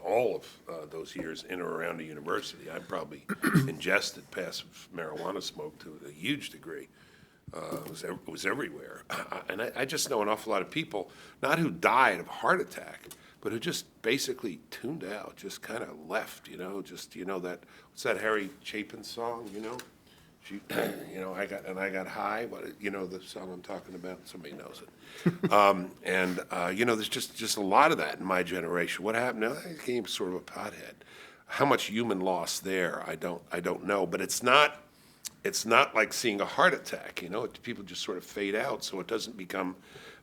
C: all of those years in or around the university. I probably ingested passive marijuana smoke to a huge degree. It was everywhere. And I just know an awful lot of people, not who died of heart attack, but who just basically tuned out, just kind of left, that, what's that Harry Chapin song, She, I got high. The song I'm talking about. Somebody knows it. There's just a lot of that in my generation. What happened? Now, I became sort of a pothead. How much human loss there? I don't know. But it's not like seeing a heart attack. People just sort of fade out, so it doesn't become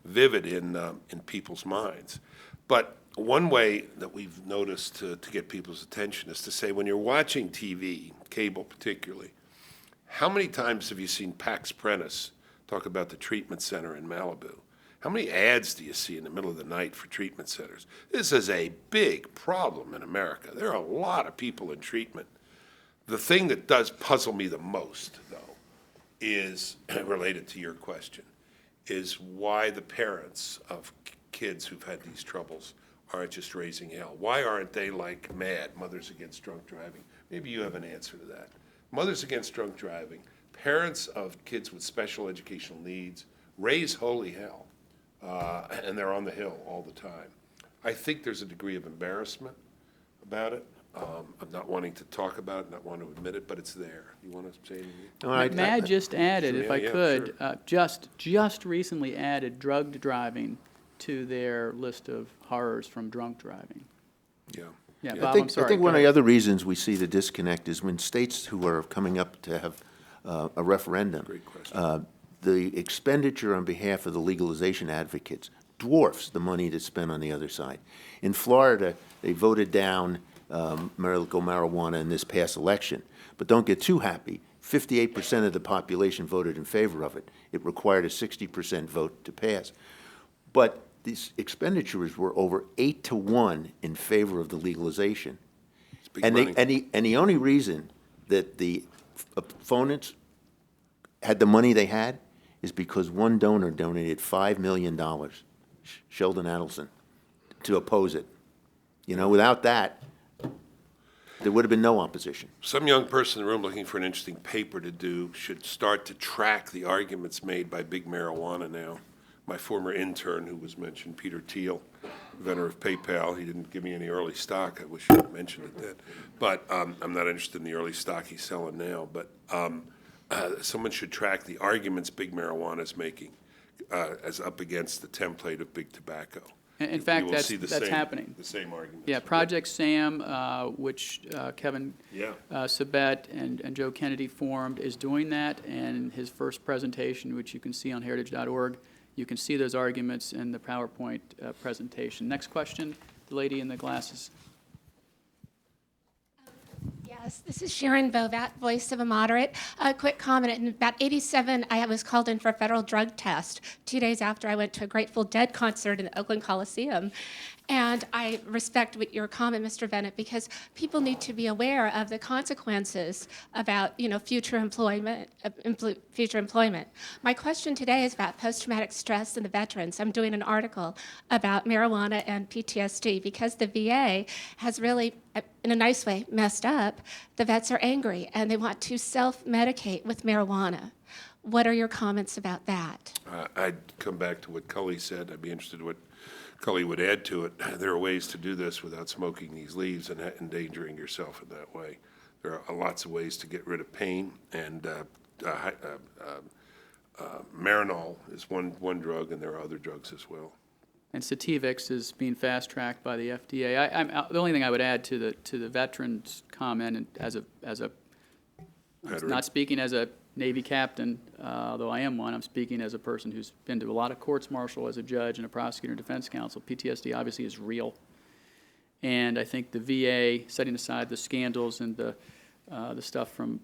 C: vivid in people's minds. But one way that we've noticed to get people's attention is to say, when you're watching TV, cable particularly, how many times have you seen Pax Prentice talk about the treatment center in Malibu? How many ads do you see in the middle of the night for treatment centers? This is a big problem in America. There are a lot of people in treatment. The thing that does puzzle me the most, though, is related to your question, is why the parents of kids who've had these troubles aren't just raising hell. Why aren't they like MAD, Mothers Against Drunk Driving? Maybe you have an answer to that. Mothers Against Drunk Driving, parents of kids with special educational needs raise holy hell, and they're on the Hill all the time. I think there's a degree of embarrassment about it. I'm not wanting to talk about it, not wanting to admit it, but it's there. You want to say anything?
B: May I just added,
C: Sure,
B: if I could,
C: sure.
B: just recently added drugged driving to their list of horrors from drunk driving.
C: Yeah.
B: Yeah,
C: Yeah.
B: Bob,
D: I
B: I'm
D: think
B: sorry.
D: one of the other reasons we see the disconnect is when states who are coming up to have a referendum.
C: Great question.
D: The expenditure on behalf of the legalization advocates dwarfs the money that's spent on the other side. In Florida, they voted down medical marijuana in this past election, but don't get too happy. 58% of the population voted in favor of it. It required a 60% vote to pass. But these expenditures were over 8-1 in favor of the legalization.
C: It's big
D: And
C: money.
D: the only reason that the opponents had the money they had is because one donor donated $5 million, Sheldon Adelson, to oppose it. Without that, there would have been no opposition.
C: Some young person in the room looking for an interesting paper to do should start to track the arguments made by big marijuana now. My former intern who was mentioned, Peter Thiel, inventor of PayPal, he didn't give me any early stock. I wish he had mentioned it then. But I'm not interested in the early stock he's selling now. But someone should track the arguments big marijuana is making as up against the template of big tobacco.
B: In fact,
C: You will see
B: that's happening.
C: The same arguments.
B: Yeah, Project SAM, which Kevin
C: Yeah.
B: Sabet and Joe Kennedy formed, is doing that. And his first presentation, which you can see on heritage.org, you can see those arguments in the PowerPoint presentation. Next question, the lady in the glasses.
G: Yes, this is Sharon Bovat, voice of a moderate. A quick comment. In about 87, I was called in for a federal drug test 2 days after I went to a Grateful Dead concert in the Oakland Coliseum. And I respect your comment, Mr. Bennett, because people need to be aware of the consequences about, future employment. My question today is about post-traumatic stress in the veterans. I'm doing an article about marijuana and PTSD because the VA has really, in a nice way, messed up. The vets are angry and they want to self-medicate with marijuana. What are your comments about that?
C: I'd come back to what Cully said. I'd be interested in what Cully would add to it. There are ways to do this without smoking these leaves and endangering yourself in that way. There are lots of ways to get rid of pain, and Marinol is one drug, and there are other drugs as well.
B: And Sativix is being fast-tracked by the FDA. The only thing I would add to the veterans comment, and as a
C: Veteran.
B: not speaking as a Navy captain, though I am one, I'm speaking as a person who's been to a lot of courts-martial as a judge and a prosecutor and defense counsel. PTSD obviously is real. And I think the VA, setting aside the scandals and the stuff from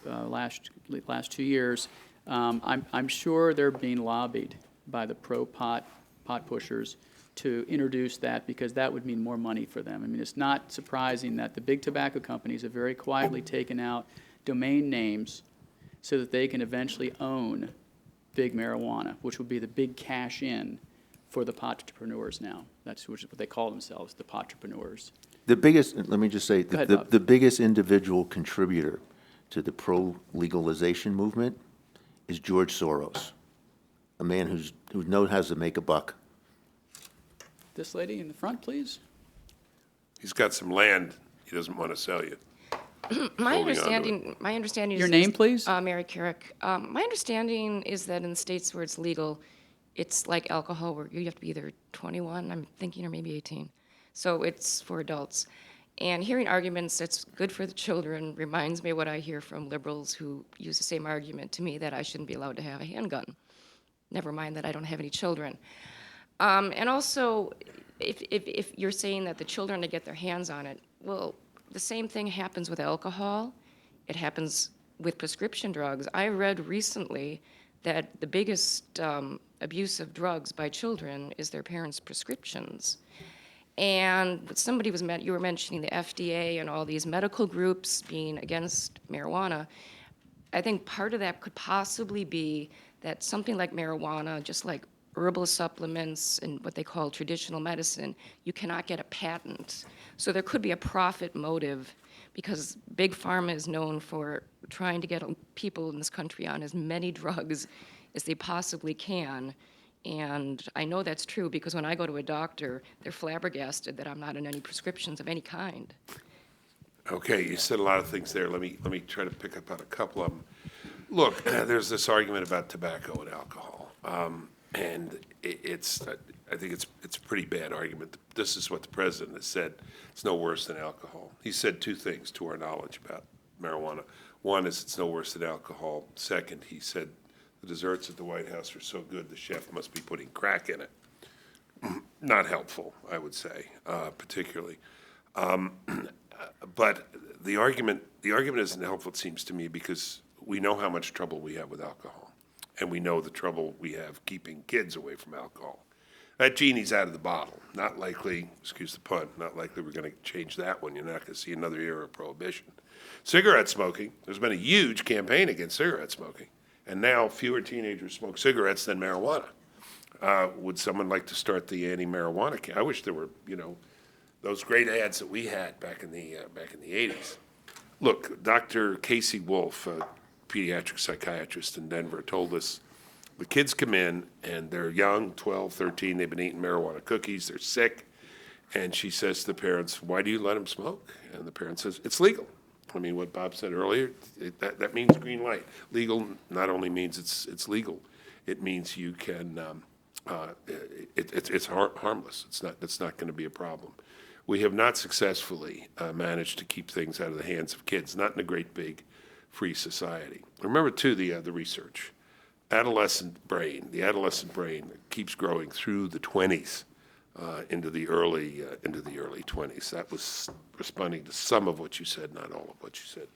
B: last 2 years, I'm sure they're being lobbied by the pro-pot pushers to introduce that, because that would mean more money for them. I mean, it's not surprising that the big tobacco companies have very quietly taken out domain names so that they can eventually own big marijuana, which would be the big cash in for the entrepreneurs now. That's what they call themselves, the entrepreneurs.
D: The biggest, let me just say,
B: Go ahead,
D: the
B: Bob.
D: the biggest individual contributor to the pro-legalization movement is George Soros, a man who knows how to make a buck.
B: This lady in the front, please.
C: He's got some land he doesn't want to sell you.
H: My
C: holding on to it.
H: understanding is.
B: Your name, please?
H: Mary Carrick. My understanding is that in the states where it's legal, it's like alcohol, where you have to be either 21, I'm thinking, or maybe 18. So it's for adults. And hearing arguments that's good for the children reminds me of what I hear from liberals who use the same argument to me that I shouldn't be allowed to have a handgun. Never mind that I don't have any children. And also, if you're saying that the children to get their hands on it, well, the same thing happens with alcohol. It happens with prescription drugs. I read recently that the biggest abuse of drugs by children is their parents' prescriptions. And somebody you were mentioning the FDA and all these medical groups being against marijuana. I think part of that could possibly be that something like marijuana, just like herbal supplements and what they call traditional medicine, you cannot get a patent. So there could be a profit motive because Big Pharma is known for trying to get people in this country on as many drugs as they possibly can. And I know that's true because when I go to a doctor, they're flabbergasted that I'm not on any prescriptions of any kind.
C: Okay, you said a lot of things there. Let me try to pick up on a couple of them. Look, there's this argument about tobacco and alcohol, and I think it's a pretty bad argument. This is what the president has said. It's no worse than alcohol. He said two things to our knowledge about marijuana. One is it's no worse than alcohol. Second, he said the desserts at the White House are so good the chef must be putting crack in it. Not helpful, I would say, particularly. But the argument isn't helpful, it seems to me, because we know how much trouble we have with alcohol, and we know the trouble we have keeping kids away from alcohol. That genie's out of the bottle. Not likely, excuse the pun, not likely we're going to change that one. You're not going to see another era of prohibition. Cigarette smoking, there's been a huge campaign against cigarette smoking, and now fewer teenagers smoke cigarettes than marijuana. Would someone like to start the anti-marijuana? I wish there were, those great ads that we had back in the 80s. Look, Dr. Casey Wolf, a pediatric psychiatrist in Denver, told us the kids come in and they're young, 12, 13, they've been eating marijuana cookies, they're sick, and she says to the parents, "Why do you let them smoke?" And the parent says, "It's legal." I mean, what Bob said earlier, that means green light. Legal not only means it's legal, it means you can, it's harmless. It's not going to be a problem. We have not successfully managed to keep things out of the hands of kids, not in a great big free society. Remember, too, the research. The adolescent brain keeps growing through the 20s into the early 20s. That was responding to some of what you said, not all of what you said.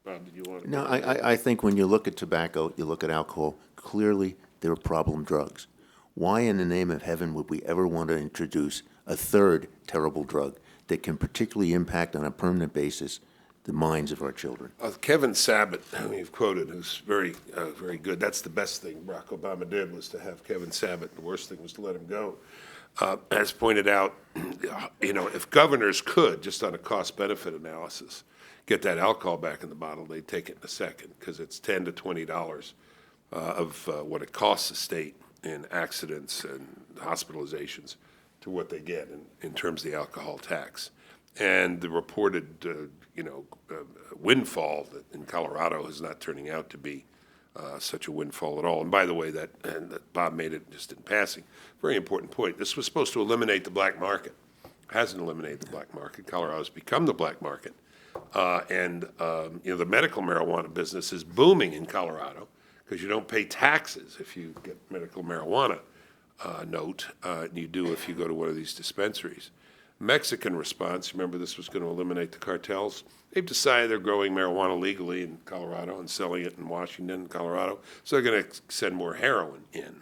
C: Bob, did you want to?
D: No, I think when you look at tobacco, you look at alcohol, clearly they're problem drugs. Why in the name of heaven would we ever want to introduce a third terrible drug that can particularly impact on a permanent basis the minds of our children?
C: Kevin Sabat, who you've quoted, who's very good. That's the best thing Barack Obama did, was to have Kevin Sabat. The worst thing was to let him go. As pointed out, if governors could, just on a cost-benefit analysis, get that alcohol back in the bottle, they'd take it in a second, because it's $10 to $20 of what it costs the state in accidents and hospitalizations to what they get in terms of the alcohol tax. And the reported, windfall that in Colorado is not turning out to be such a windfall at all. And by the way, that Bob made it just in passing, very important point. This was supposed to eliminate the black market. It hasn't eliminated the black market. Colorado's become the black market. The medical marijuana business is booming in Colorado because you don't pay taxes if you get medical marijuana note, and you do if you go to one of these dispensaries. Mexican response, remember this was going to eliminate the cartels? They've decided they're growing marijuana legally in Colorado and selling it in Washington and Colorado, so they're going to send more heroin in.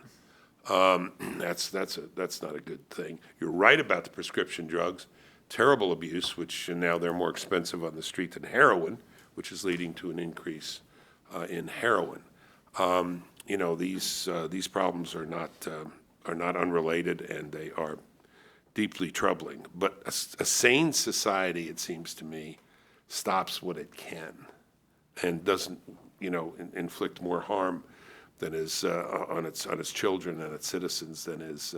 C: That's not a good thing. You're right about the prescription drugs. Terrible abuse, which now they're more expensive on the street than heroin, which is leading to an increase in heroin. These problems are not unrelated, and they are deeply troubling. But a sane society, it seems to me, stops what it can and doesn't, inflict more harm than is on its children and its citizens than is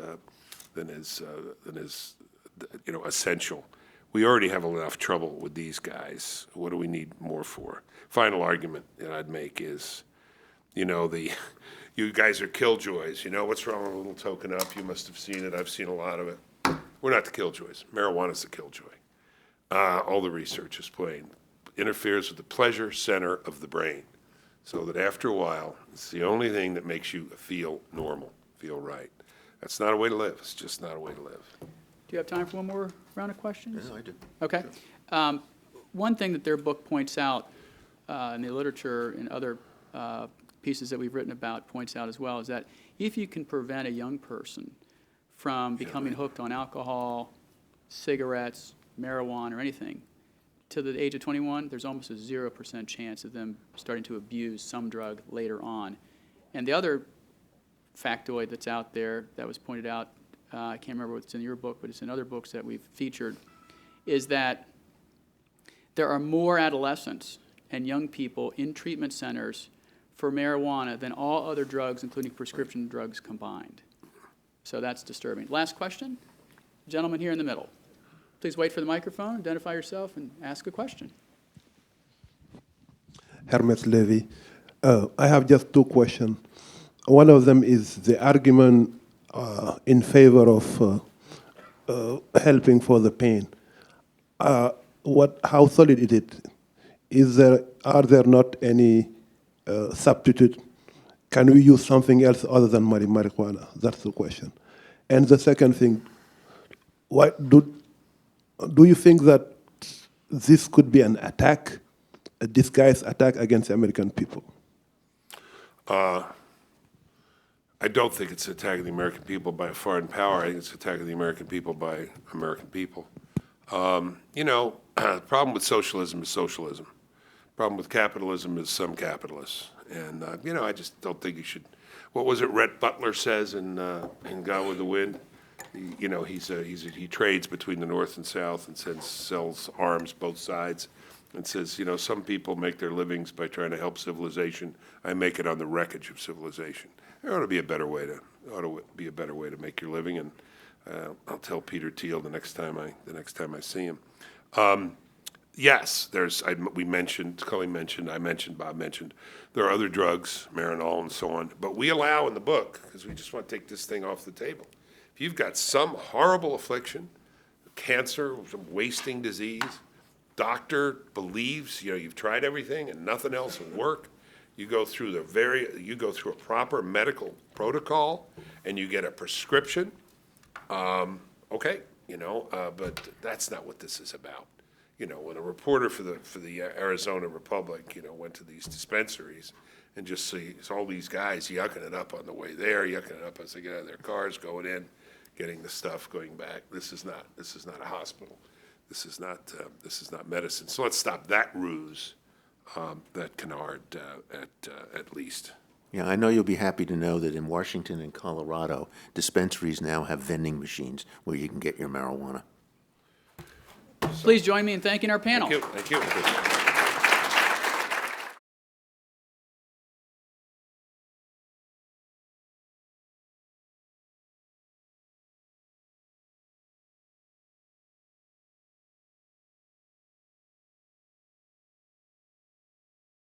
C: essential. We already have enough trouble with these guys. What do we need more for? Final argument that I'd make is, you know, you guys are killjoys. You know, what's wrong with a little token up? You must have seen it. I've seen a lot of it. We're not the killjoys. Marijuana's the killjoy. All the research is plain. Interferes with the pleasure center of the brain, so that after a while, it's the only thing that makes you feel normal, feel right. That's not a way to live. It's just not a way to live.
B: Do you have time for one more round of questions?
D: No, I do.
B: Okay. One thing that their book points out, in the literature and other pieces that we've written about points out as well, is that if you can prevent a young person from becoming hooked on alcohol, cigarettes, marijuana, or anything, to the age of 21, there's almost a 0% chance of them starting to abuse some drug later on. And the other factoid that's out there that was pointed out, I can't remember what's in your book, but it's in other books that we've featured, is that there are more adolescents and young people in treatment centers for marijuana than all other drugs, including prescription drugs combined. So that's disturbing. Last question? Gentleman here in the middle. Please wait for the microphone, identify yourself, and ask a question.
I: Hermes Levy. I have just two questions. One of them is the argument in favor of helping for the pain. How solid is it? Are there not any substitute? Can we use something else other than marijuana? That's the question. And the second thing, do you think that this could be an attack, a disguised attack against the American people?
C: I don't think it's attacking the American people by a foreign power. I think it's attacking the American people by American people. You know, the problem with socialism is socialism. The problem with capitalism is some capitalists. And, you know, I just don't think you should. What was it Rhett Butler says in Gone with the Wind? You know, he trades between the North and South and sells arms both sides, and says, you know, some people make their livings by trying to help civilization. I make it on the wreckage of civilization. There ought to be a better way to make your living, and I'll tell Peter Thiel the next time I see him. Yes, we mentioned, Cully mentioned, I mentioned, Bob mentioned, there are other drugs, Marinol and so on, but we allow in the book, because we just want to take this thing off the table. If you've got some horrible affliction, cancer, some wasting disease, doctor believes, you know, you've tried everything and nothing else will work, you go through a proper medical protocol and you get a prescription, okay, you know, but that's not what this is about. You know, when a reporter for the Arizona Republic, you know, went to these dispensaries and just sees all these guys yucking it up on the way there, yucking it up as they get out of their cars, going in, getting the stuff, going back. This is not a hospital. This is not medicine. So let's stop that ruse, that canard at least.
D: Yeah, I know you'll be happy to know that in Washington and Colorado, dispensaries now have vending machines where you can get your marijuana.
B: Please join me in thanking our panel.
C: Thank you.